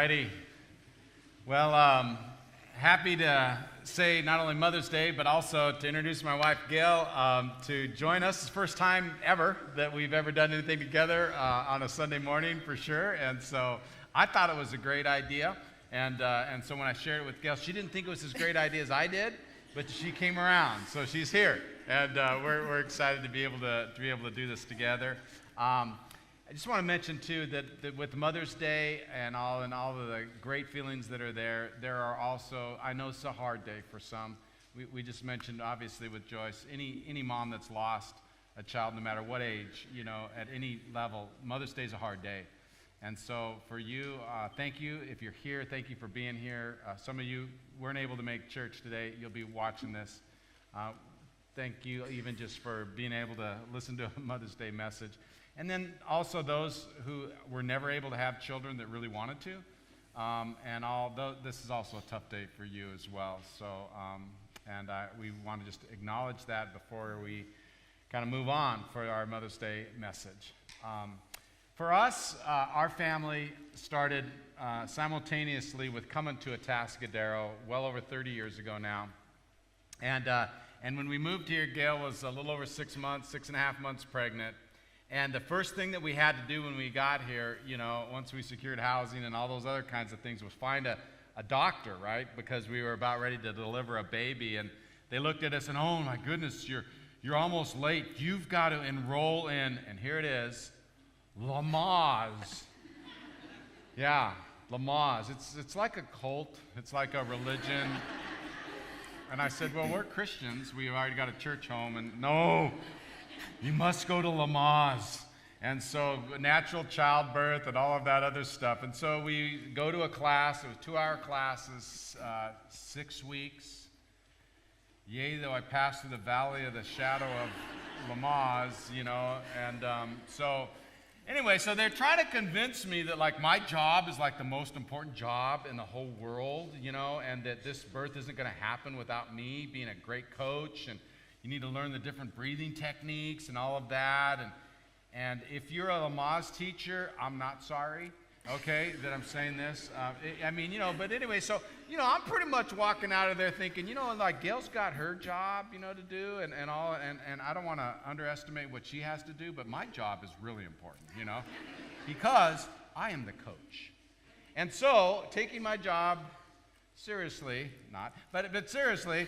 righty. Well, happy to say not only Mother's Day, but also to introduce my wife, Gail, to join us. It's the first time ever that we've ever done anything together on a Sunday morning, for sure. And so I thought it was a great idea. And so when I shared it with Gail, she didn't think it was as great idea as I did, but she came around, so she's here. And we're excited to be able to do this together. I just want to mention, too, that with Mother's Day and all of the great feelings that are there are also, I know it's a hard day for some. We just mentioned, obviously, with Joyce, any mom that's lost a child, no matter what age, at any level, Mother's Day is a hard day. And so for you, thank you. If you're here, thank you for being here. Some of you weren't able to make church today. You'll be watching this. Thank you even just for being able to listen to a Mother's Day message. And then also those who were never able to have children that really wanted to. This is also a tough day for you as well. So, we want to just acknowledge that before we kind of move on for our Mother's Day message. For us, our family started simultaneously with coming to Atascadero well over 30 years ago now. And when we moved here, Gail was a little over 6 and a half months pregnant. And the first thing that we had to do when we got here, once we secured housing and all those other kinds of things, was find a doctor, right? Because we were about ready to deliver a baby. And they looked at us and, oh my goodness, you're almost late. You've got to enroll in, and here it is, Lamaze. Yeah, Lamaze. It's like a cult. It's like a religion. And I said, well, we're Christians. We've already got a church home. And no, you must go to Lamaze. And so natural childbirth and all of that other stuff. And so we go to a class. It was 2-hour classes, 6 weeks. Yea, though I passed through the valley of the shadow of Lamaze, so anyway, so they're trying to convince me that, my job is, the most important job in the whole world, and that this birth isn't going to happen without me being a great coach, and you need to learn the different breathing techniques and all of that. And if you're a Lamaze teacher, I'm not sorry, okay, that I'm saying this. But anyway, so, I'm pretty much walking out of there thinking, Gail's got her job, to do and all. And I don't want to underestimate what she has to do, but my job is really important, because I am the coach. And so, taking my job seriously, but seriously,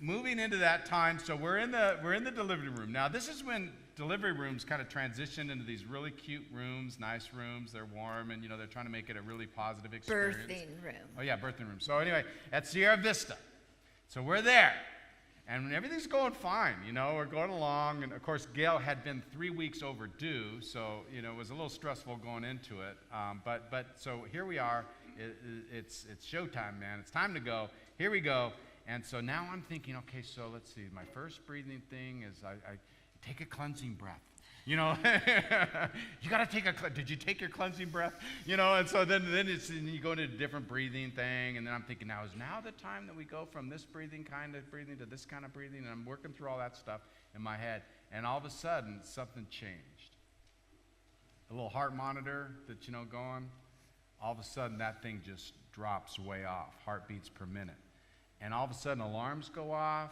moving into that time, so we're in the delivery room. Now, this is when delivery rooms kind of transitioned into these really cute rooms, nice rooms. They're warm, and they're trying to make it a really positive experience. Birthing room. Oh yeah, birthing room. So anyway, at Sierra Vista. So we're there, and everything's going fine. We're going along, and of course, Gail had been 3 weeks overdue, so it was a little stressful going into it. But so here we are. It's showtime, man. It's time to go. Here we go. And so now I'm thinking, okay, so let's see. My first breathing thing is I take a cleansing breath. You got to did you take your cleansing breath? And so then you go into a different breathing thing. And then I'm thinking, is now the time that we go from this kind of breathing to this kind of breathing? And I'm working through all that stuff in my head. And all of a sudden, something changed. The little heart monitor that's, going, all of a sudden that thing just drops way off, heartbeats per minute. And all of a sudden, alarms go off.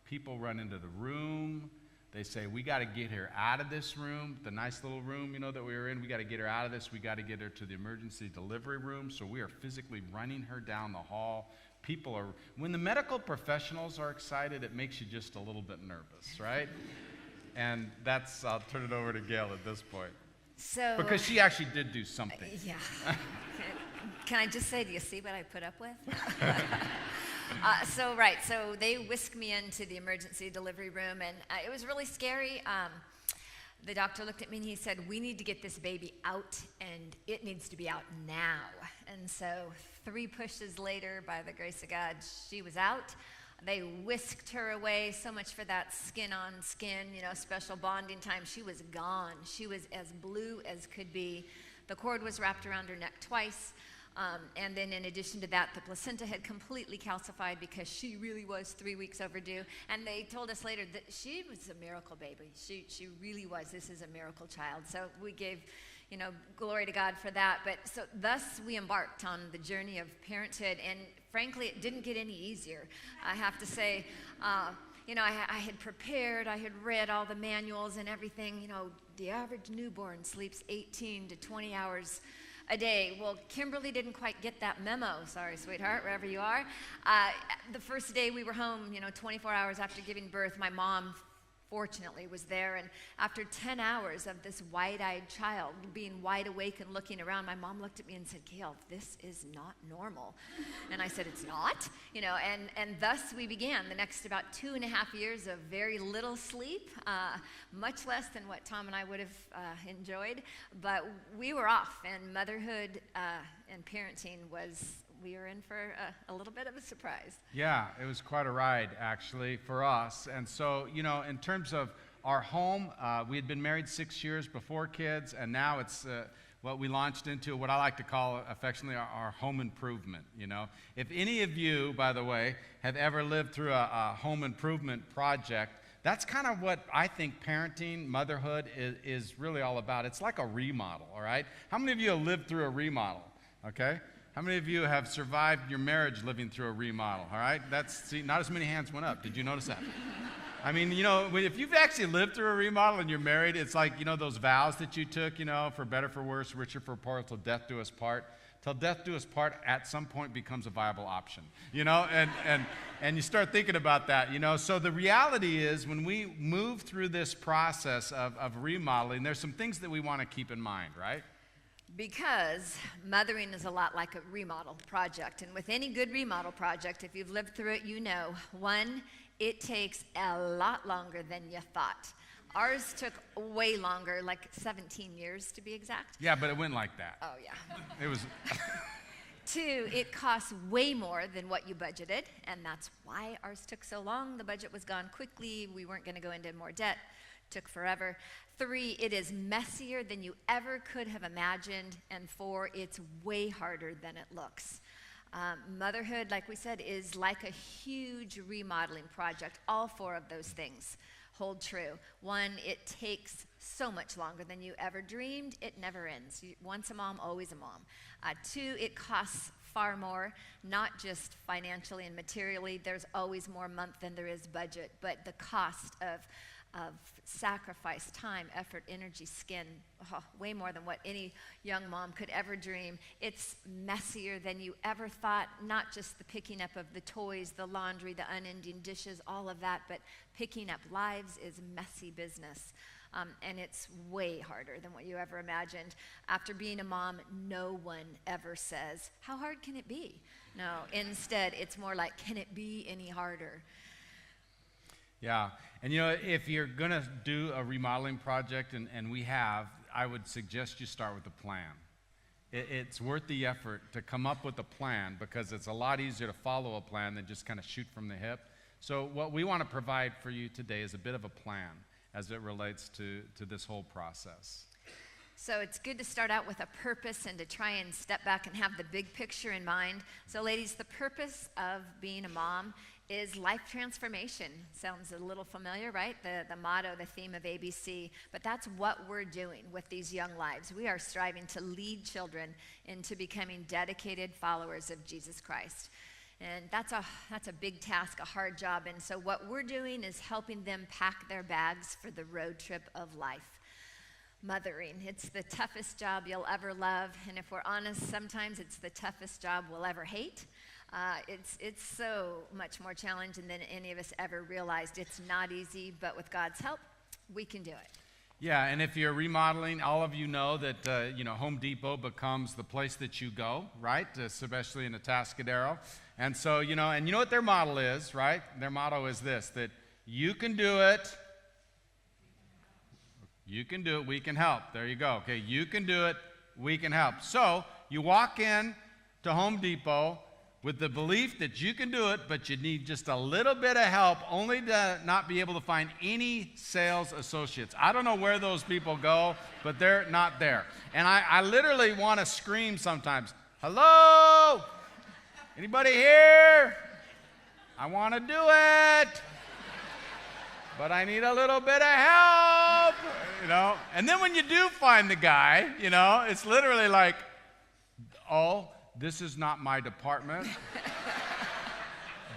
People run into the room. They say, we got to get her out of this room, the nice little room, that we were in. We got to get her out of this. We got to get her to the emergency delivery room. So we are physically running her down the hall. When the medical professionals are excited, it makes you just a little bit nervous, right? And I'll turn it over to Gail at this point. So, because she actually did do something. Yeah. Can I just say, do you see what I put up with? So they whisked me into the emergency delivery room, and it was really scary. The doctor looked at me and he said, we need to get this baby out, and it needs to be out now. And so 3 pushes later, by the grace of God, she was out. They whisked her away. So much for that skin on skin, special bonding time. She was gone. She was as blue as could be. The cord was wrapped around her neck twice. And then in addition to that, the placenta had completely calcified because she really was 3 weeks overdue. And they told us later that she was a miracle baby. She really was. This is a miracle child. So we gave, glory to God for that. But so thus we embarked on the journey of parenthood, and frankly, it didn't get any easier. I have to say, I had prepared, I had read all the manuals and everything. The average newborn sleeps 18 to 20 hours a day. Well, Kimberly didn't quite get that memo. Sorry, sweetheart, wherever you are. The first day we were home, 24 hours after giving birth, my mom fortunately was there, and after 10 hours of this wide-eyed child being wide awake and looking around, my mom looked at me and said, "Gail, this is not normal." And I said, "It's not?" And thus we began the next about 2.5 years of very little sleep, much less than what Tom and I would have enjoyed, but we were off, and motherhood and parenting we were in for a little bit of a surprise. Yeah, it was quite a ride, actually, for us. And so, in terms of our home, we had been married 6 years before kids, and now it's what we launched into, what I like to call affectionately our home improvement. If any of you, by the way, have ever lived through a home improvement project, that's kind of what I think parenting, motherhood is really all about. It's like a remodel, all right? How many of you have lived through a remodel, okay? How many of you have survived your marriage living through a remodel, all right? Not as many hands went up. Did you notice that? I mean, if you've actually lived through a remodel and you're married, it's like, those vows that you took, for better, for worse, richer, for poor, till death do us part. Till death do us part at some point becomes a viable option, and you start thinking about that, So the reality is when we move through this process of remodeling, there's some things that we want to keep in mind, right? Because mothering is a lot like a remodel project. And with any good remodel project, if you've lived through it, one, it takes a lot longer than you thought. Ours took way longer, like 17 years to be exact. Yeah, but it went like that. Oh, yeah. It was... 2, it costs way more than what you budgeted, and that's why ours took so long. The budget was gone quickly. We weren't going to go into more debt. Took forever. 3, it is messier than you ever could have imagined. And 4, it's way harder than it looks. Motherhood, like we said, is like a huge remodeling project. All 4 of those things hold true. 1, it takes so much longer than you ever dreamed. It never ends. Once a mom, always a mom. 2, it costs far more, not just financially and materially. There's always more month than there is budget, but the cost of sacrifice, time, effort, energy, skin, way more than what any young mom could ever dream. It's messier than you ever thought, not just the picking up of the toys, the laundry, the unending dishes, all of that, but picking up lives is messy business. And it's way harder than what you ever imagined. After being a mom, no one ever says, "How hard can it be?" No, instead, it's more like, "Can it be any harder?" Yeah, and if you're going to do a remodeling project, and we have, I would suggest you start with a plan. It's worth the effort to come up with a plan because it's a lot easier to follow a plan than just kind of shoot from the hip. So what we want to provide for you today is a bit of a plan as it relates to this whole process. So it's good to start out with a purpose and to try and step back and have the big picture in mind. So ladies, the purpose of being a mom is life transformation. Sounds a little familiar, right? The motto, the theme of ABC. But that's what we're doing with these young lives. We are striving to lead children into becoming dedicated followers of Jesus Christ. And that's a big task, a hard job. And so what we're doing is helping them pack their bags for the road trip of life. Mothering. It's the toughest job you'll ever love. And if we're honest, sometimes it's the toughest job we'll ever hate. It's so much more challenging than any of us ever realized. It's not easy, but with God's help, we can do it. Yeah, and if you're remodeling, all of you know that Home Depot becomes the place that you go, right? Especially in Atascadero. And so, and you know what their motto is, right? Their motto is this, that you can do it. You can do it, we can help. There you go. Okay, you can do it, we can help. So you walk in to Home Depot with the belief that you can do it, but you need just a little bit of help, only to not be able to find any sales associates. I don't know where those people go, but they're not there. And I literally want to scream sometimes, "Hello? Anybody here? I want to do it." but I need a little bit of help, you know. And then when you do find the guy, you know, it's literally like, oh, this is not my department.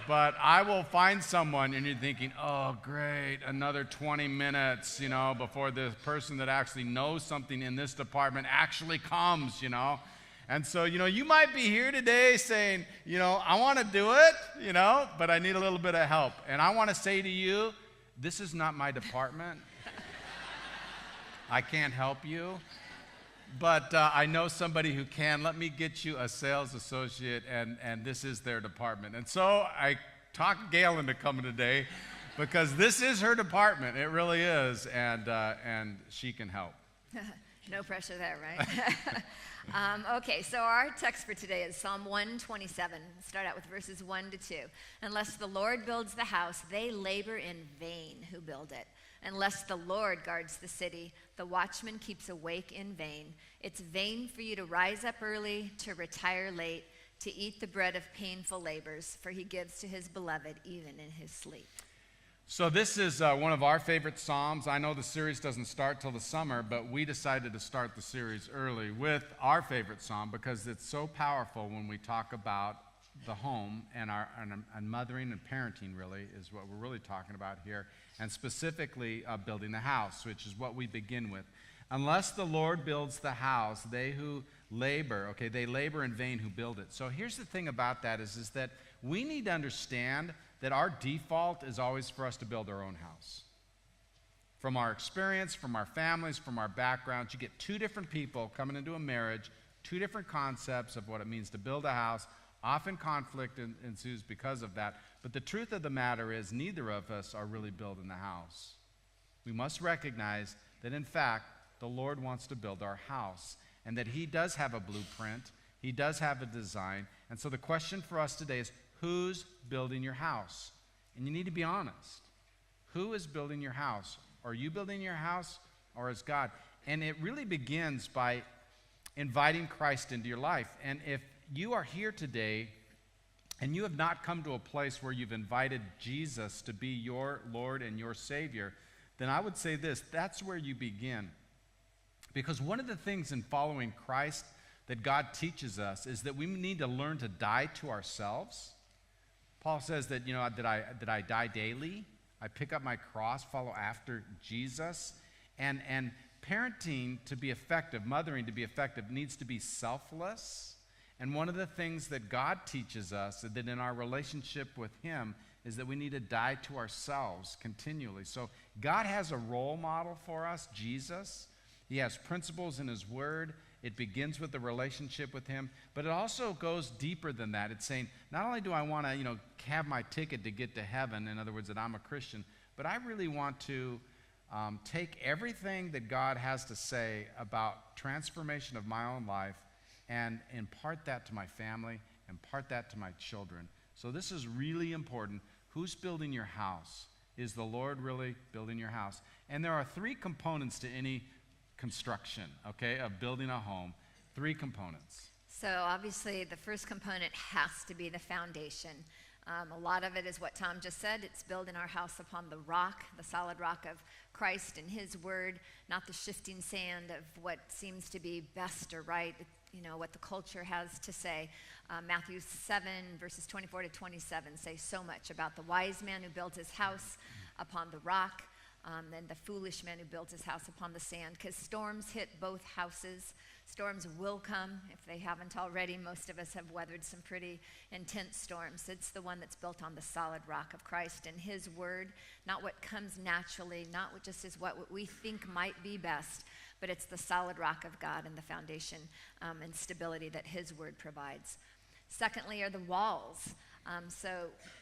But I will find someone, and you're thinking, oh, great, another 20 minutes, you know, before the person that actually knows something in this department actually comes, you know. And so, you know, you might be here today saying, you know, I want to do it, you know, but I need a little bit of help. And I want to say to you, this is not my department. I can't help you. But I know somebody who can. Let me get you a sales associate, and this is their department. And so I talked Gail into coming today because this is her department. It really is, and she can help. No pressure there, right? Okay, so our text for today is Psalm 127. Start out with verses 1 to 2. Unless the Lord builds the house, they labor in vain who build it. Unless the Lord guards the city, the watchman keeps awake in vain. It's vain for you to rise up early, to retire late, to eat the bread of painful labors, for he gives to his beloved even in his sleep. So this is one of our favorite Psalms. I know the series doesn't start till the summer, but we decided to start the series early with our favorite Psalm because it's so powerful when we talk about the home and mothering and parenting, really, is what we're really talking about here, and specifically building the house, which is what we begin with. Unless the Lord builds the house, they who labor, okay, they labor in vain who build it. So here's the thing about that is that we need to understand that our default is always for us to build our own house. From our experience, from our families, from our backgrounds, you get two different people coming into a marriage, two different concepts of what it means to build a house. Often conflict ensues because of that. But the truth of the matter is neither of us are really building the house. We must recognize that, in fact, the Lord wants to build our house and that he does have a blueprint. He does have a design. And so the question for us today is, who's building your house? And you need to be honest. Who is building your house? Are you building your house or is God? And it really begins by inviting Christ into your life. And if you are here today and you have not come to a place where you've invited Jesus to be your Lord and your Savior, then I would say this, that's where you begin. Because one of the things in following Christ that God teaches us is that we need to learn to die to ourselves. Paul says that, you know, that I die daily. I pick up my cross, follow after Jesus. And parenting to be effective, mothering to be effective, needs to be selfless. And one of the things that God teaches us that in our relationship with him is that we need to die to ourselves continually. So God has a role model for us, Jesus. He has principles in his word. It begins with the relationship with him, but it also goes deeper than that. It's saying, not only do I want to, you know, have my ticket to get to heaven, in other words, that I'm a Christian, but I really want to take everything that God has to say about transformation of my own life and impart that to my family, impart that to my children. So this is really important. Who's building your house? Is the Lord really building your house? And there are three components to any construction, okay, of building a home. Three components. So obviously the first component has to be the foundation. A lot of it is what Tom just said. It's building our house upon the rock, the solid rock of Christ and his word, not the shifting sand of what seems to be best or right, you know, what the culture has to say. Matthew 7, verses 24 to 27 say so much about the wise man who built his house upon the rock, and the foolish man who built his house upon the sand, because storms hit both houses. Storms will come if they haven't already. Most of us have weathered some pretty intense storms. It's the one that's built on the solid rock of Christ and his word, not what comes naturally, not what just is what we think might be best, but it's the solid rock of God and the foundation and stability that his word provides. Secondly are the walls. So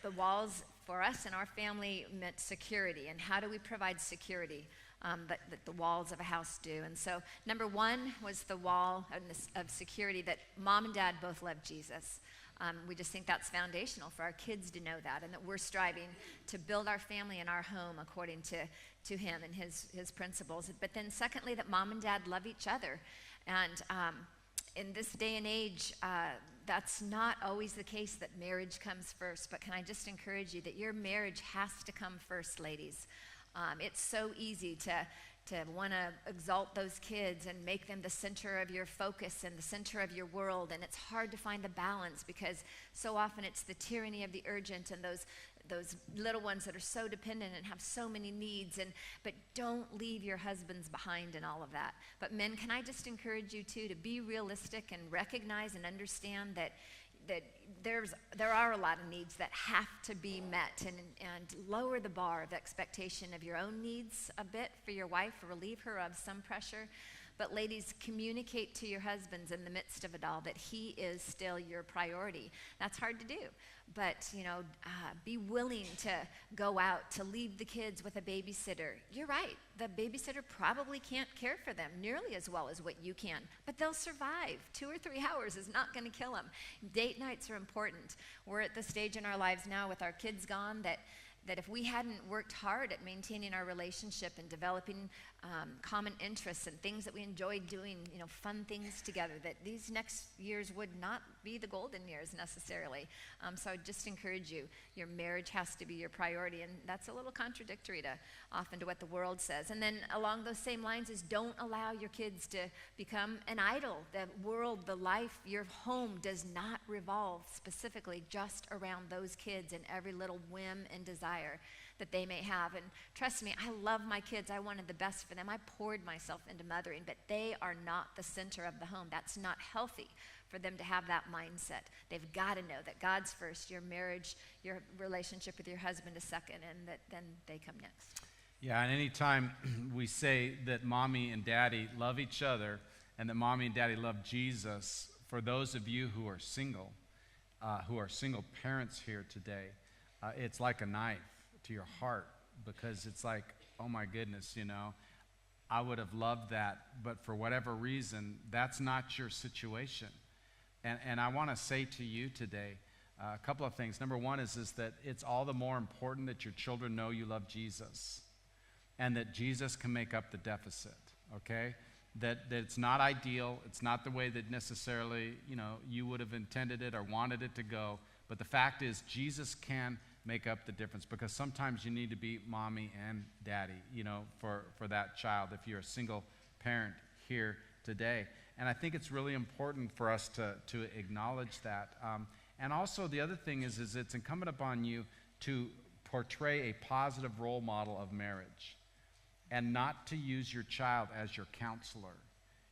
the walls for us and our family meant security. And how do we provide security that the walls of a house do? And so number one was the wall of security that mom and dad both loved Jesus. We just think that's foundational for our kids to know that, and that we're striving to build our family and our home according to him and his principles. But then secondly, that mom and dad love each other. And in this day and age, that's not always the case that marriage comes first, but can I just encourage you that your marriage has to come first, ladies. It's so easy to want to exalt those kids and make them the center of your focus and the center of your world. And it's hard to find the balance because so often it's the tyranny of the urgent and those little ones that are so dependent and have so many needs. But don't leave your husbands behind in all of that. But men, can I just encourage you too to be realistic and recognize and understand that there are a lot of needs that have to be met, and lower the bar of expectation of your own needs a bit for your wife, relieve her of some pressure. But ladies, communicate to your husbands in the midst of it all that he is still your priority. That's hard to do, but be willing to go out, to leave the kids with a babysitter. You're right, the babysitter probably can't care for them nearly as well as what you can, but they'll survive. 2 or 3 hours is not going to kill them. Date nights are important. We're at the stage in our lives now with our kids gone that if we hadn't worked hard at maintaining our relationship and developing common interests and things that we enjoyed doing, fun things together, that these next years would not be the golden years necessarily. So I just encourage you, your marriage has to be your priority, and that's a little contradictory often to what the world says. And then along those same lines is don't allow your kids to become an idol. The world, the life, your home does not revolve specifically just around those kids and every little whim and desire that they may have. And trust me, I love my kids. I wanted the best for them. I poured myself into mothering, but they are not the center of the home. That's not healthy for them to have that mindset. They've got to know that God's first, your marriage, your relationship with your husband is second, and that then they come next. Yeah, and anytime we say that mommy and daddy love each other and that mommy and daddy love Jesus, for those of you who are single parents here today, it's like a knife to your heart, because it's like, oh my goodness, I would have loved that, but for whatever reason, that's not your situation. And I want to say to you today a couple of things. Number one is that it's all the more important that your children know you love Jesus and that Jesus can make up the deficit, okay? That it's not ideal, it's not the way that necessarily, you would have intended it or wanted it to go, but the fact is Jesus can make up the difference, because sometimes you need to be mommy and daddy, for that child if you're a single parent here today. And I think it's really important for us to acknowledge that. And also the other thing is it's incumbent upon you to portray a positive role model of marriage and not to use your child as your counselor.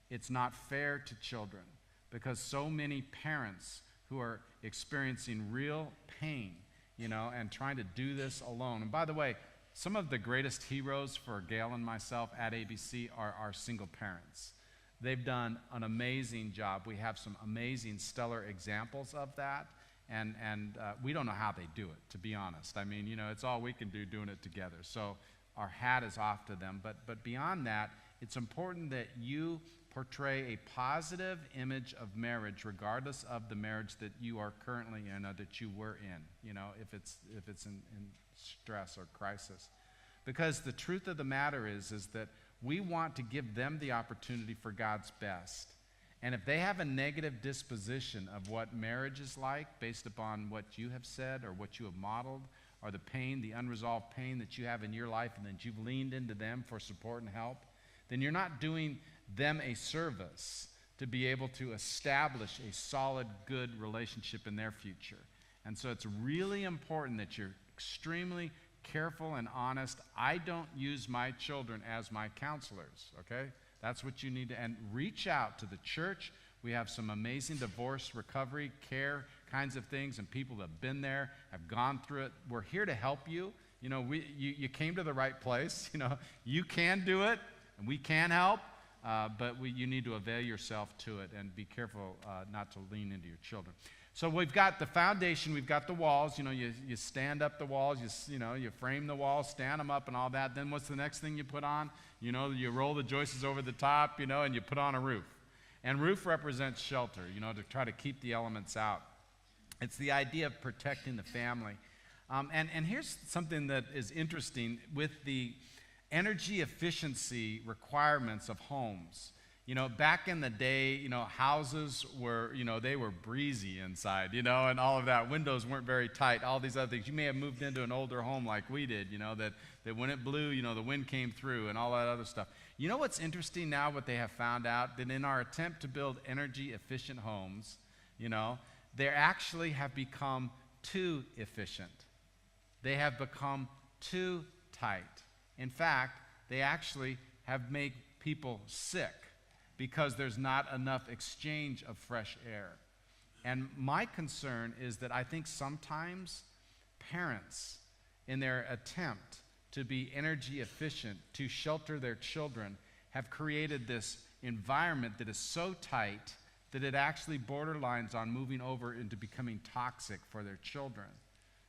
It's not fair to children, because so many parents who are experiencing real pain and trying to do this alone. And by the way, some of the greatest heroes for Gail and myself at ABC are our single parents. They've done an amazing job. We have some amazing, stellar examples of that, and we don't know how they do it, to be honest. I mean, it's all we can do doing it together. So our hat is off to them. But beyond that, it's important that you portray a positive image of marriage, regardless of the marriage that you are currently in or that you were in, if it's in stress or crisis. Because the truth of the matter is that we want to give them the opportunity for God's best. And if they have a negative disposition of what marriage is like based upon what you have said or what you have modeled, or the pain, the unresolved pain that you have in your life, and that you've leaned into them for support and help, then you're not doing them a service to be able to establish a solid, good relationship in their future. And so it's really important that you're extremely careful and honest. I don't use my children as my counselors, okay? That's what you need to, and reach out to the church. We have some amazing divorce recovery care kinds of things, and people that have been there, have gone through it. We're here to help you. You came to the right place. You can do it, and we can help. But you need to avail yourself to it, and be careful not to lean into your children. So we've got the foundation, we've got the walls. You stand up the walls, you frame the walls, stand them up and all that. Then what's the next thing you put on? You roll the joists over the top, and you put on a roof. And roof represents shelter, to try to keep the elements out. It's the idea of protecting the family. And here's something that is interesting with the energy efficiency requirements of homes. You know, back in the day, you know, houses were, you know, they were breezy inside, you know, and all of that. Windows weren't very tight, all these other things. You may have moved into an older home like we did, you know, that when it blew, you know, the wind came through and all that other stuff. You know what's interesting now, what they have found out? That in our attempt to build energy efficient homes, you know, they actually have become too efficient. They have become too tight. In fact, they actually have made people sick because there's not enough exchange of fresh air. And my concern is that I think sometimes parents, in their attempt to be energy efficient, to shelter their children, have created this environment that is so tight that it actually borderlines on moving over into becoming toxic for their children.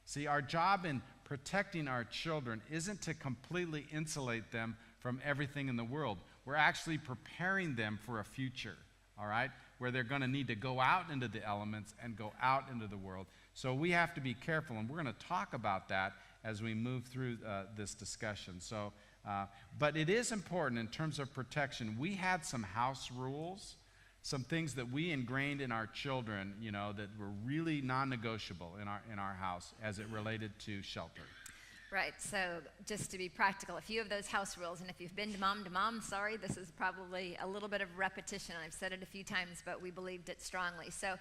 See, our job in protecting our children isn't to completely insulate them from everything in the world. We're actually preparing them for a future, all right, where they're going to need to go out into the elements and go out into the world. So we have to be careful, and we're going to talk about that as we move through this discussion. So, but it is important in terms of protection. We had some house rules, some things that we ingrained in our children, you know, that were really non-negotiable in our house as it related to shelter. Right, so just to be practical, a few of those house rules, and if you've been to mom, sorry, this is probably a little bit of repetition. I've said it a few times, but we believed it strongly. So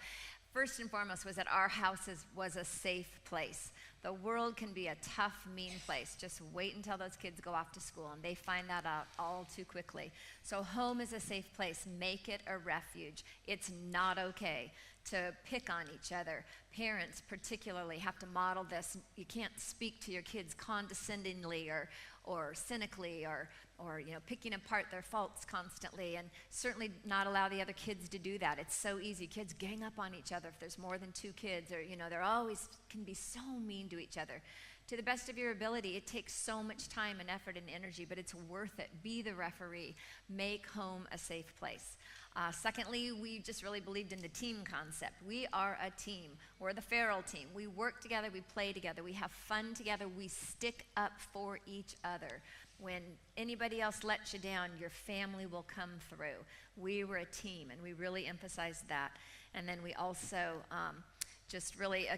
first and foremost was that our house was a safe place. The world can be a tough, mean place. Just wait until those kids go off to school, and they find that out all too quickly. So home is a safe place. Make it a refuge. It's not okay to pick on each other. Parents particularly have to model this. You can't speak to your kids condescendingly or cynically or you know, picking apart their faults constantly, and certainly not allow the other kids to do that. It's so easy. Kids gang up on each other if there's more than two kids, or you know, they're always can be so mean to each other. To the best of your ability, it takes so much time and effort and energy, but it's worth it. Be the referee. Make home a safe place. Secondly, we just really believed in the team concept. We are a team. We're the Farrell team. We work together, we play together, we have fun together, we stick up for each other. When anybody else lets you down, your family will come through. We were a team, and we really emphasized that. And then we also just really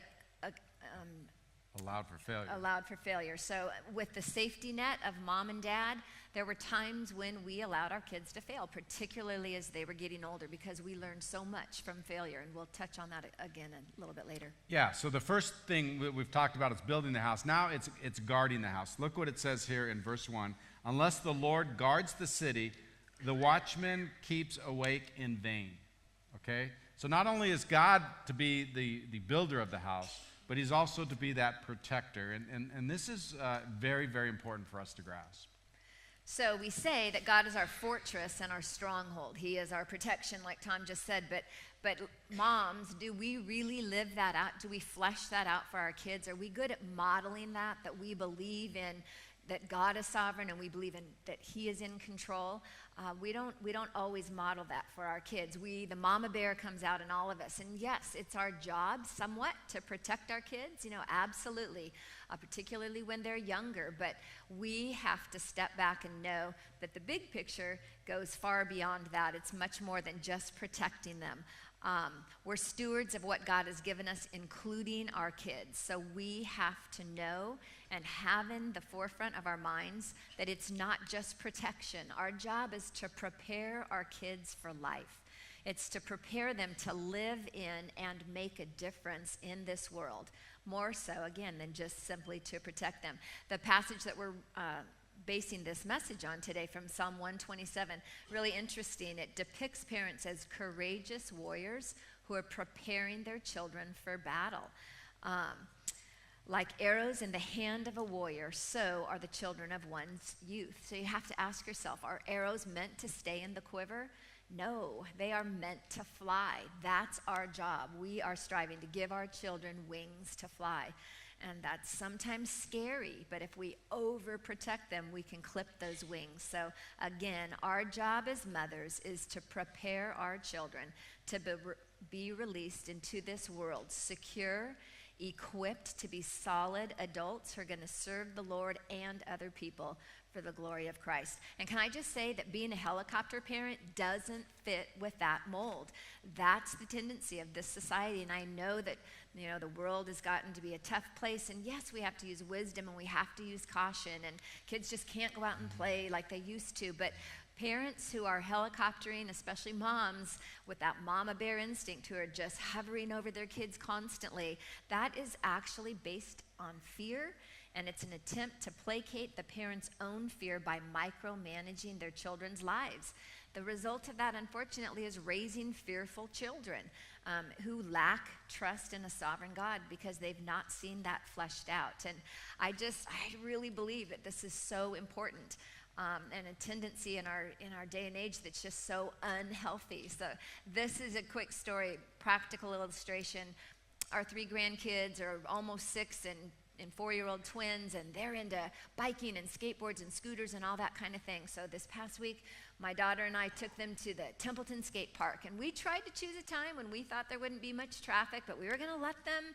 Allowed for failure. Allowed for failure. So with the safety net of mom and dad, there were times when we allowed our kids to fail, particularly as they were getting older, because we learned so much from failure, and we'll touch on that again a little bit later. Yeah, so the first thing that we've talked about is building the house. Now it's guarding the house. Look what it says here in verse 1. Unless the Lord guards the city, the watchman keeps awake in vain. Okay? So not only is God to be the builder of the house, but he's also to be that protector. And this is very, very important for us to grasp. So we say that God is our fortress and our stronghold. He is our protection, like Tom just said. But moms, do we really live that out? Do we flesh that out for our kids? Are we good at modeling that we believe in, that God is sovereign and we believe in that he is in control? We don't always model that for our kids. The mama bear comes out in all of us. And yes, it's our job somewhat to protect our kids, you know, absolutely, particularly when they're younger. But we have to step back and know that the big picture goes far beyond that. It's much more than just protecting them. We're stewards of what God has given us, including our kids. So we have to know and have in the forefront of our minds that it's not just protection. Our job is to prepare our kids for life. It's to prepare them to live in and make a difference in this world. More so, again, than just simply to protect them. The passage that we're basing this message on today from Psalm 127, really interesting. It depicts parents as courageous warriors who are preparing their children for battle. Like arrows in the hand of a warrior, so are the children of one's youth. So you have to ask yourself, are arrows meant to stay in the quiver? No, they are meant to fly. That's our job. We are striving to give our children wings to fly. And that's sometimes scary, but if we overprotect them, we can clip those wings. So again, our job as mothers is to prepare our children to be released into this world secure, equipped to be solid adults who are going to serve the Lord and other people for the glory of Christ. And can I just say that being a helicopter parent doesn't fit with that mold. That's the tendency of this society. And I know that, the world has gotten to be a tough place. And yes, we have to use wisdom and we have to use caution. And kids just can't go out and play like they used to. But parents who are helicoptering, especially moms with that mama bear instinct who are just hovering over their kids constantly, that is actually based on fear. And it's an attempt to placate the parent's own fear by micromanaging their children's lives. The result of that, unfortunately, is raising fearful children who lack trust in a sovereign God because they've not seen that fleshed out. And I really believe that this is so important. And a tendency in our day and age that's just so unhealthy. So this is a quick story, practical illustration. Our 3 grandkids are almost 6 and 4-year-old twins, and they're into biking and skateboards and scooters and all that kind of thing. So this past week, my daughter and I took them to the Templeton Skate Park, and we tried to choose a time when we thought there wouldn't be much traffic, but we were going to let them,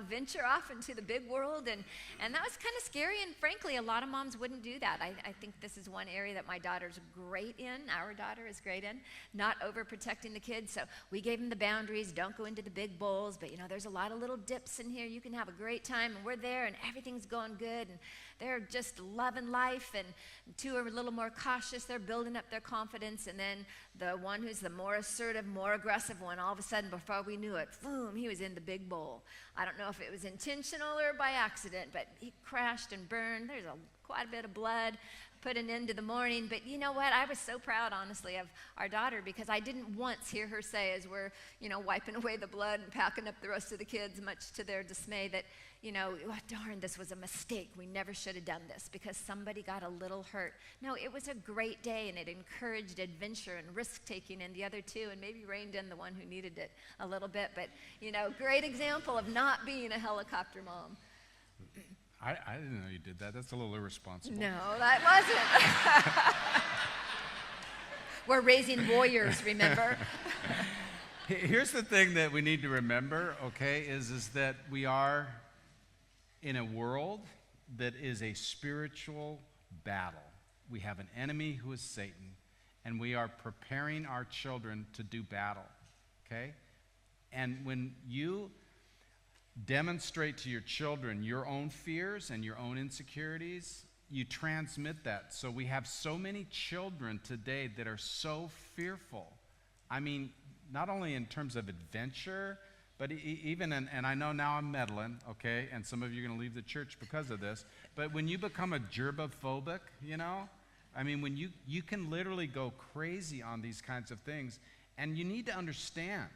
venture off into the big world, and that was kind of scary, and frankly, a lot of moms wouldn't do that. I think this is one area that my daughter's great in, our daughter is great in, not overprotecting the kids, so we gave them the boundaries, don't go into the big bowls, but there's a lot of little dips in here, you can have a great time, and we're there, and everything's going good, and they're just loving life, and 2 are a little more cautious. They're building up their confidence, and then the one who's the more assertive, more aggressive one, all of a sudden, before we knew it, boom, he was in the big bowl. I don't know if it was intentional or by accident, but he crashed and burned. There's quite a bit of blood, put an end to the morning. But you know what? I was so proud, honestly, of our daughter because I didn't once hear her say as we're, wiping away the blood and packing up the rest of the kids, much to their dismay, that, oh, darn, this was a mistake. We never should have done this because somebody got a little hurt. No, it was a great day, and it encouraged adventure and risk-taking in the other 2, and maybe reined in the one who needed it a little bit. But, great example of not being a helicopter mom. I didn't know you did that. That's a little irresponsible. No, that wasn't. We're raising warriors, remember? Here's the thing that we need to remember, okay, is that we are in a world that is a spiritual battle. We have an enemy who is Satan, and we are preparing our children to do battle, okay? And when you demonstrate to your children your own fears and your own insecurities, you transmit that. So we have so many children today that are so fearful. I mean, not only in terms of adventure, but even, and I know now I'm meddling, okay, and some of you are going to leave the church because of this, but when you become a gerbophobic, I mean, when you can literally go crazy on these kinds of things, and you need to understand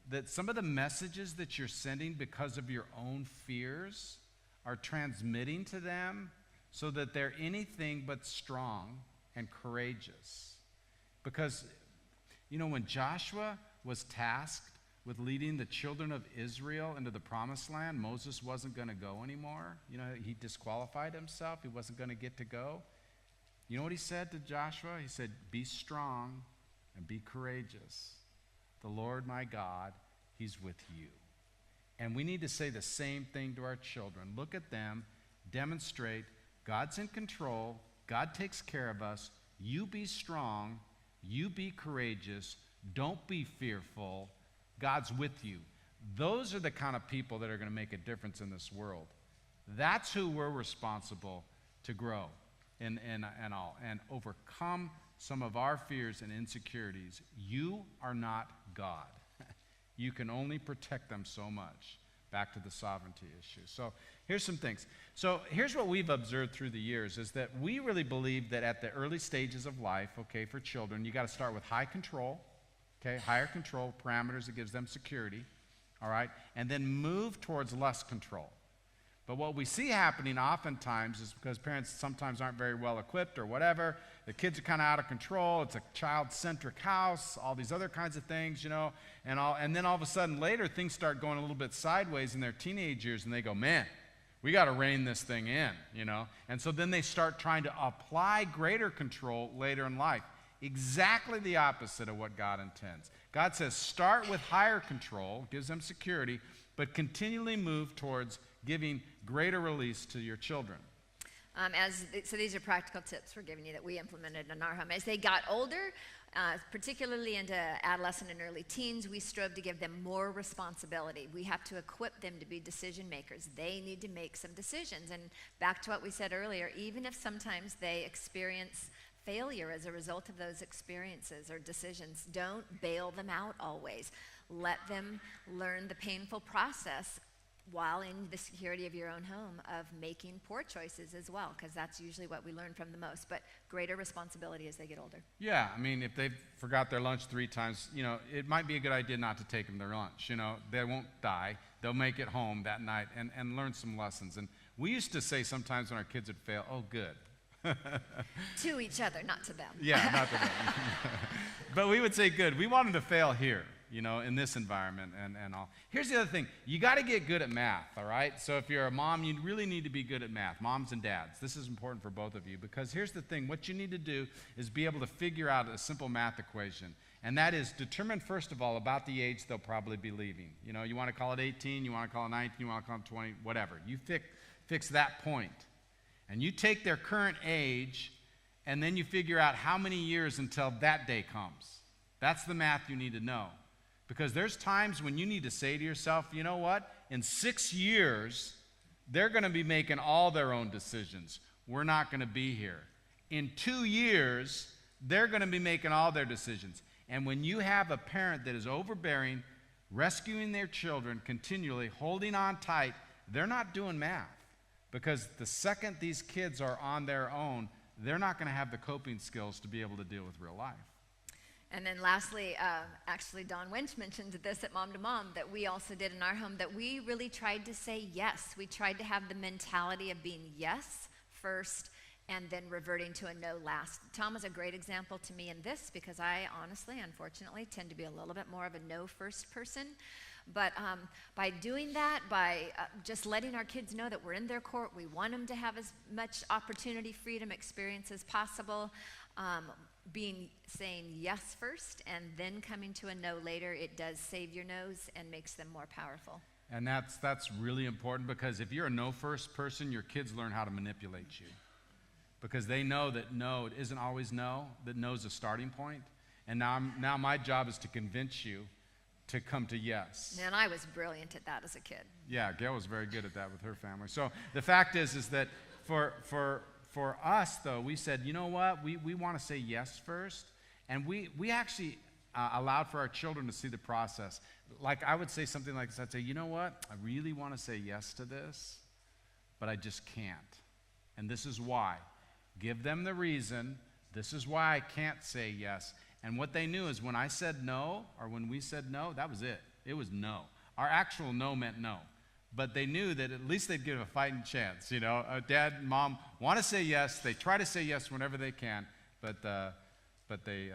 that some of the messages that you're sending because of your own fears are transmitting to them so that they're anything but strong and courageous. Because, when Joshua was tasked with leading the children of Israel into the promised land, Moses wasn't going to go anymore. He disqualified himself. He wasn't going to get to go. You know what he said to Joshua? He said, "Be strong and be courageous. The Lord my God, he's with you." And we need to say the same thing to our children. Look at them, demonstrate God's in control, God takes care of us, you be strong, you be courageous, don't be fearful, God's with you. Those are the kind of people that are going to make a difference in this world. That's who we're responsible to grow and overcome some of our fears and insecurities. You are not God. You can only protect them so much. Back to the sovereignty issue. So here's some things. So here's what we've observed through the years is that we really believe that at the early stages of life, okay, for children, you got to start with high control, okay, higher control parameters that gives them security, all right, and then move towards less control. But what we see happening oftentimes is because parents sometimes aren't very well equipped or whatever, the kids are kind of out of control, it's a child-centric house, all these other kinds of things, and then all of a sudden later things start going a little bit sideways in their teenage years and they go, man, we got to rein this thing in, And so then they start trying to apply greater control later in life. Exactly the opposite of what God intends. God says start with higher control, gives them security, but continually move towards giving greater release to your children. So these are practical tips we're giving you that we implemented in our home. As they got older, particularly into adolescent and early teens, we strove to give them more responsibility. We have to equip them to be decision makers. They need to make some decisions. And back to what we said earlier, even if sometimes they experience failure as a result of those experiences or decisions, don't bail them out always. Let them learn the painful process while in the security of your own home of making poor choices as well, because that's usually what we learn from the most, but greater responsibility as they get older. Yeah, I mean, if they forgot their lunch 3 times, it might be a good idea not to take them their lunch. They won't die. They'll make it home that night and learn some lessons. And we used to say sometimes when our kids would fail, oh, good. To each other, not to them. Yeah, not to them. But we would say, good. We want them to fail here, in this environment and all. Here's the other thing. You got to get good at math, all right? So if you're a mom, you really need to be good at math, moms and dads. This is important for both of you because here's the thing. What you need to do is be able to figure out a simple math equation, and that is determine, first of all, about the age they'll probably be leaving. You want to call it 18, you want to call it 19, you want to call it 20, whatever. You fix that point. And you take their current age, and then you figure out how many years until that day comes. That's the math you need to know. Because there's times when you need to say to yourself, you know what? In 6 years, they're going to be making all their own decisions. We're not going to be here. In 2 years, they're going to be making all their decisions. And when you have a parent that is overbearing, rescuing their children continually, holding on tight, they're not doing math. Because the second these kids are on their own, they're not going to have the coping skills to be able to deal with real life. And then lastly, actually Don Winch mentioned this at Mom to Mom, that we also did in our home, that we really tried to say yes. We tried to have the mentality of being yes first and then reverting to a no last. Tom was a great example to me in this because I honestly, unfortunately, tend to be a little bit more of a no first person. But by doing that, by just letting our kids know that we're in their court, we want them to have as much opportunity, freedom, experience as possible, saying yes first and then coming to a no later, it does save your no's and makes them more powerful. And that's really important because if you're a no first person, your kids learn how to manipulate you. Because they know that no, it isn't always no, that no's a starting point. And now my job is to convince you to come to yes. And I was brilliant at that as a kid. Yeah, Gail was very good at that with her family. So the fact is that for us, though, we said, you know what? We want to say yes first. And we actually allowed for our children to see the process. Like I would say something like this. I'd say, you know what? I really want to say yes to this, but I just can't. And this is why. Give them the reason. This is why I can't say yes. And what they knew is when I said no, or when we said no, that was it. It was no. Our actual no meant no. But they knew that at least they'd give a fighting chance. Dad and mom want to say yes. They try to say yes whenever they can, but they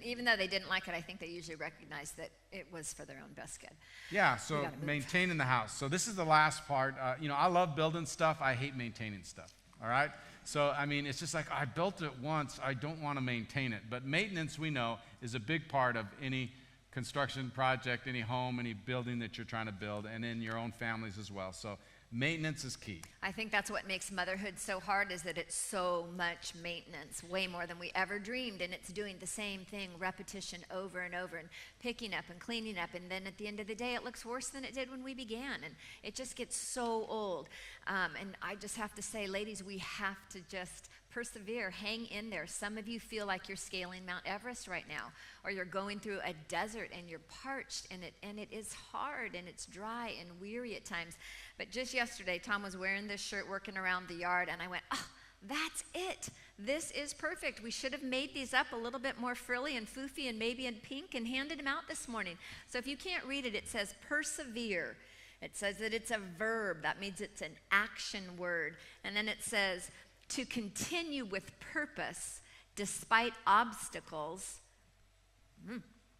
even though they didn't like it, I think they usually recognized that it was for their own best good. Yeah, so maintaining the house. So this is the last part. I love building stuff. I hate maintaining stuff, all right? So, I mean, it's just like, I built it once. I don't want to maintain it. But maintenance, we know, is a big part of any construction project, any home, any building that you're trying to build, and in your own families as well. So maintenance is key. I think that's what makes motherhood so hard, is that it's so much maintenance, way more than we ever dreamed, and it's doing the same thing, repetition over and over, and picking up and cleaning up, and then at the end of the day, it looks worse than it did when we began, and it just gets so old. And I just have to say, ladies, we have to just persevere, hang in there. Some of you feel like you're scaling Mount Everest right now, or you're going through a desert and you're parched, and it is hard and it's dry and weary at times. But just yesterday, Tom was wearing this shirt working around the yard, and I went, oh, that's it. This is perfect. We should have made these up a little bit more frilly and foofy and maybe in pink and handed them out this morning. So if you can't read it, it says persevere. It says that it's a verb. That means it's an action word. And then it says to continue with purpose despite obstacles.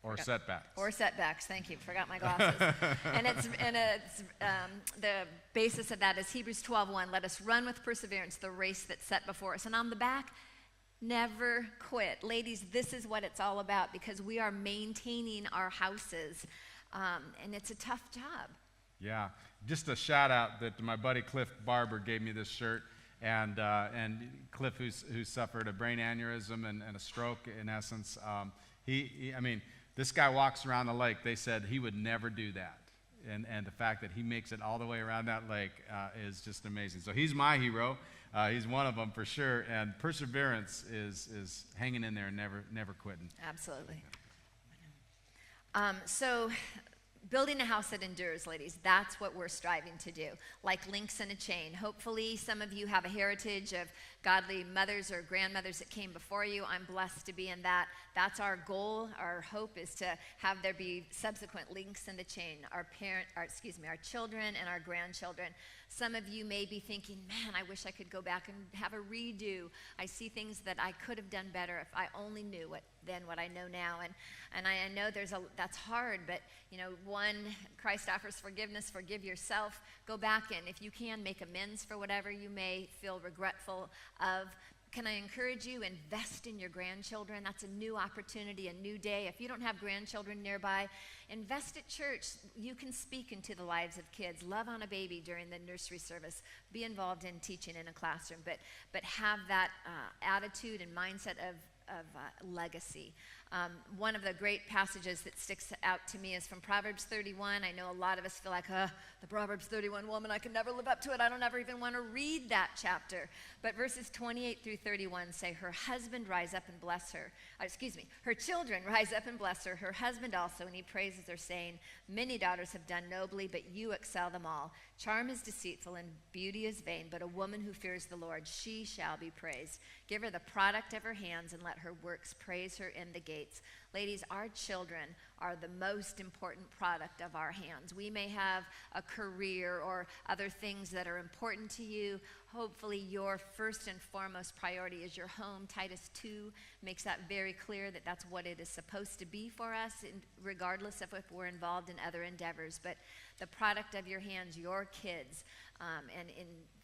Or setbacks. Or setbacks, thank you. Forgot my glasses. and it's the basis of that is Hebrews 12:1. Let us run with perseverance the race that's set before us. And on the back, never quit. Ladies, this is what it's all about, because we are maintaining our houses. And it's a tough job. Yeah. Just a shout out that my buddy Cliff Barber gave me this shirt. and Cliff, who suffered a brain aneurysm and a stroke, in essence, I mean, this guy walks around the lake. They said he would never do that. And the fact that he makes it all the way around that lake is just amazing. So he's my hero. He's one of them for sure. And perseverance is hanging in there and never quitting. Absolutely. So building a house that endures, ladies, that's what we're striving to do, like links in a chain. Hopefully some of you have a heritage of godly mothers or grandmothers that came before you. I'm blessed to be in that. That's our goal. Our hope is to have there be subsequent links in the chain, our children and our grandchildren. Some of you may be thinking, man, I wish I could go back and have a redo. I see things that I could have done better if I only knew what I know now. And I know that's hard, but one, Christ offers forgiveness. Forgive yourself. Go back and if you can, make amends for whatever you may feel regretful of. Can I encourage you, invest in your grandchildren? That's a new opportunity, a new day. If you don't have grandchildren nearby, invest at church. You can speak into the lives of kids. Love on a baby during the nursery service. Be involved in teaching in a classroom, but have that attitude and mindset of legacy. One of the great passages that sticks out to me is from Proverbs 31. I know a lot of us feel like, the Proverbs 31 woman, I can never live up to it. I don't ever even want to read that chapter. But verses 28 through 31 say, her husband rise up and bless her. Her children rise up and bless her. Her husband also, and he praises her, saying, many daughters have done nobly, but you excel them all. Charm is deceitful and beauty is vain, but a woman who fears the Lord, she shall be praised. Give her the product of her hands and let her works praise her in the gates. Ladies, our children are the most important product of our hands. We may have a career or other things that are important to you. Hopefully your first and foremost priority is your home. Titus 2 makes that very clear that that's what it is supposed to be for us, regardless of if we're involved in other endeavors. But the product of your hands, your kids, and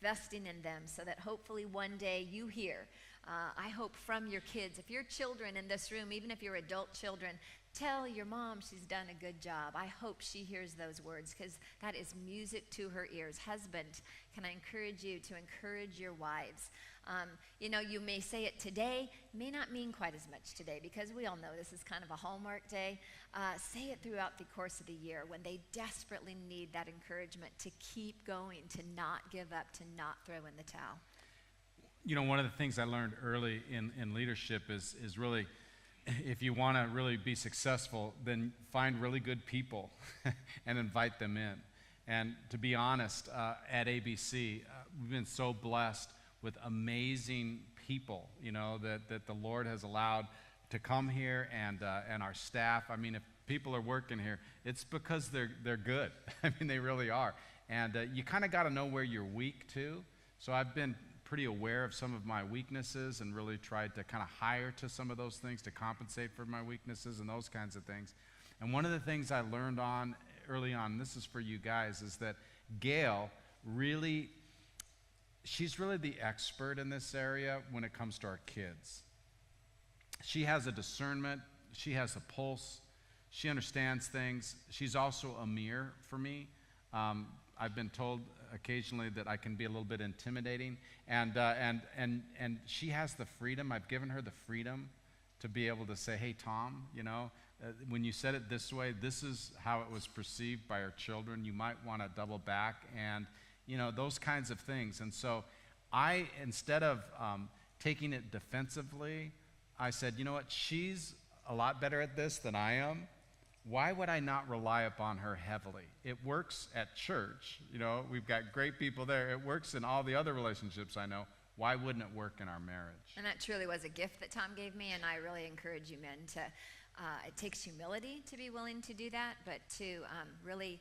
investing in them so that hopefully one day you hear, I hope from your kids, if your children in this room, even if you're adult children, tell your mom she's done a good job. I hope she hears those words because that is music to her ears. Husband, can I encourage you to encourage your wives? You may say it today, may not mean quite as much today because we all know this is kind of a Hallmark day. Say it throughout the course of the year when they desperately need that encouragement to keep going, to not give up, to not throw in the towel. One of the things I learned early in leadership is really, if you want to really be successful, then find really good people and invite them in. And to be honest, at ABC, we've been so blessed with amazing people, that the Lord has allowed to come here, and our staff. I mean, if people are working here, it's because they're good. I mean, they really are. And you kind of got to know where you're weak too. So I've been pretty aware of some of my weaknesses and really tried to kind of hire to some of those things to compensate for my weaknesses and those kinds of things. And one of the things I learned early on, this is for you guys, is that Gail she's really the expert in this area when it comes to our kids. She has a discernment, she has a pulse, she understands things. She's also a mirror for me. I've been told occasionally that I can be a little bit intimidating, and she has the freedom. I've given her the freedom to be able to say, hey, Tom, when you said it this way, this is how it was perceived by our children. You might want to double back, and those kinds of things. And so I, instead of taking it defensively, I said, you know what, she's a lot better at this than I am. Why would I not rely upon her heavily? It works at church. We've got great people there. It works in all the other relationships I know. Why wouldn't it work in our marriage? And that truly was a gift that Tom gave me, and I really encourage you men to, it takes humility to be willing to do that, but to really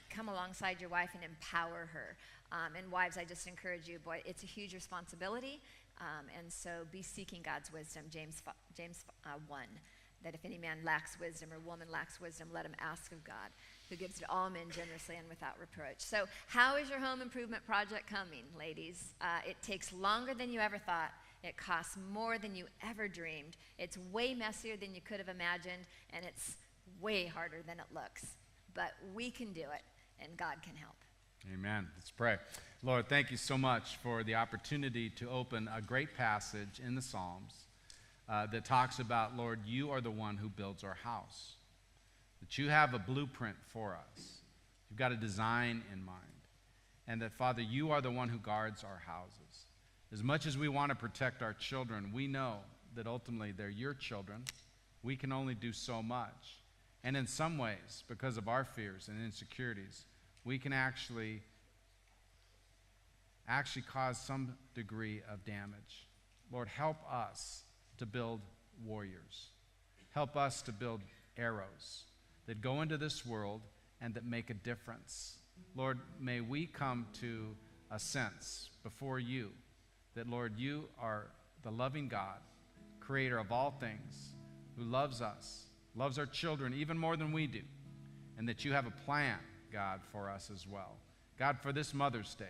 come alongside your wife and empower her. And wives, I just encourage you, boy, it's a huge responsibility, and so be seeking God's wisdom. James 1. That if any man lacks wisdom or woman lacks wisdom, let him ask of God, who gives to all men generously and without reproach. So how is your home improvement project coming, ladies? It takes longer than you ever thought. It costs more than you ever dreamed. It's way messier than you could have imagined, and it's way harder than it looks. But we can do it, and God can help. Amen. Let's pray. Lord, thank you so much for the opportunity to open a great passage in the Psalms that talks about, Lord, you are the one who builds our house, that you have a blueprint for us. You've got a design in mind, and that, Father, you are the one who guards our houses. As much as we want to protect our children, we know that ultimately they're your children. We can only do so much. And in some ways, because of our fears and insecurities, we can actually cause some degree of damage. Lord, help us to build warriors. Help us to build arrows that go into this world and that make a difference. Lord, may we come to a sense before you that, Lord, you are the loving God, creator of all things, who loves us, loves our children even more than we do, and that you have a plan, God, for us as well. God, for this Mother's Day,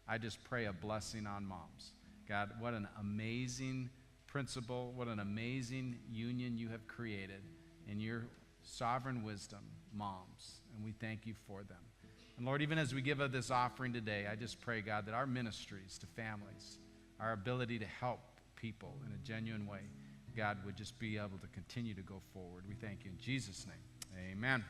I just pray a blessing on moms. God, what an amazing principle, what an amazing union you have created in your sovereign wisdom, moms, and we thank you for them. And Lord, even as we give of this offering today, I just pray, God, that our ministries to families, our ability to help people in a genuine way, God, would just be able to continue to go forward. We thank you in Jesus' name. Amen.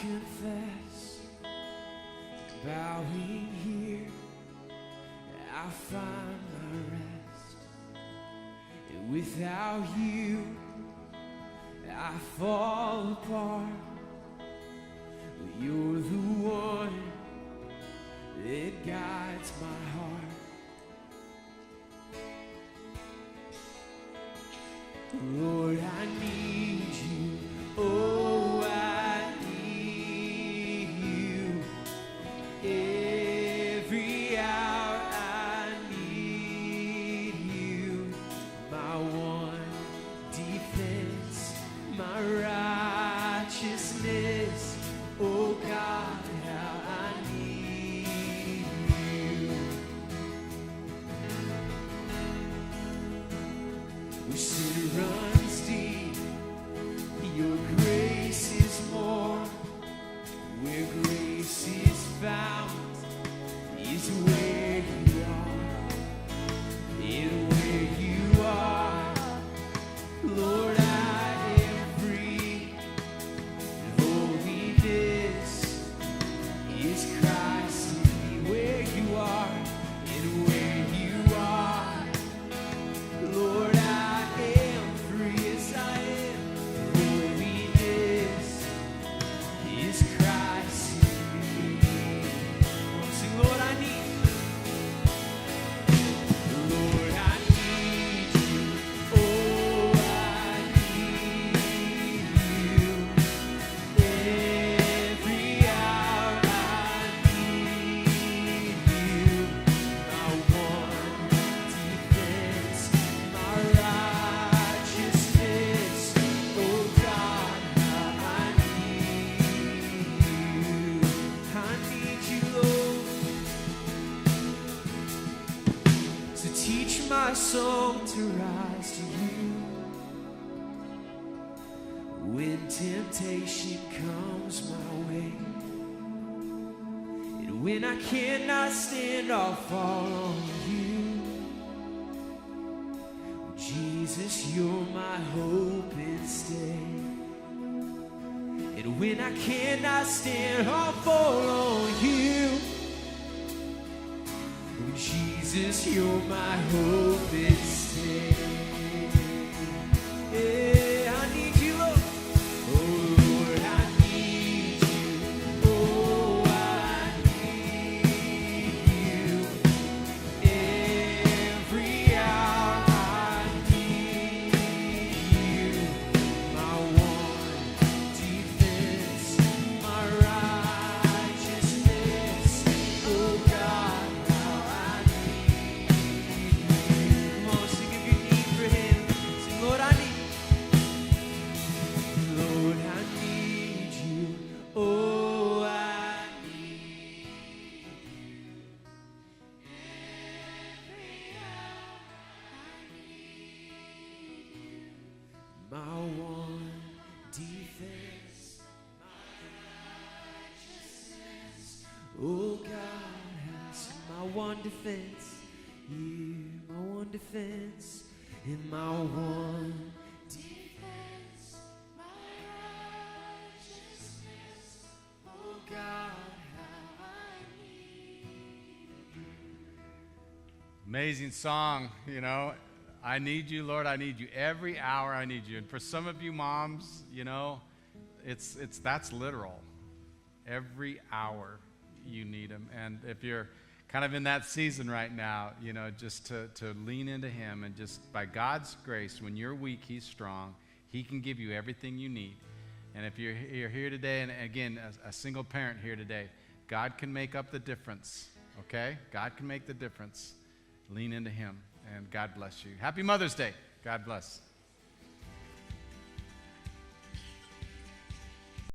Confess, bowing here, I find my rest. And without you, I fall apart. But you're the one that guides my heart. Lord, I need you. Oh, I need you. Every hour I need you. My one defense, my righteousness. Oh God, how I need you. We sin runs deep. Your grace is more. Where grace is found is where you are. And where you are, Lord, I am free. And holiness is Christ in me. Where you are, and where you are, Lord, I am free as I am. Holiness is Christ in me. Come on, sing, Lord, I need you. Lord, I need you. Oh, I need you. Every hour I need you. My one defense, my righteousness. Oh God, how I need you. I need you, Lord. So teach my soul to rise to you. When temptation comes my way, and when I cannot stand, I'll fall on you. Jesus, you're my hope and stay. And when I cannot stand, I'll fall on you. Oh, Jesus, you're my hope and stay. Yeah, I need you, Lord. Oh, Lord, I need you. Oh, I need you. Every hour I need you. My one defense, my righteousness. Oh God, how I need you. Come on, one defense. You, my one defense, and my one defense, my righteousness. Oh God, how I need you. Amazing song, you know. I need you, Lord, I need you. Every hour I need you. And for some of you moms, you know, that's literal. Every hour you need him. And if you're kind of in that season right now, you know, just to lean into him, and just by God's grace, when you're weak, he's strong. He can give you everything you need. And if you're here today, and again, a single parent here today, God can make up the difference, okay? God can make the difference. Lean into him, and God bless you. Happy Mother's Day. God bless.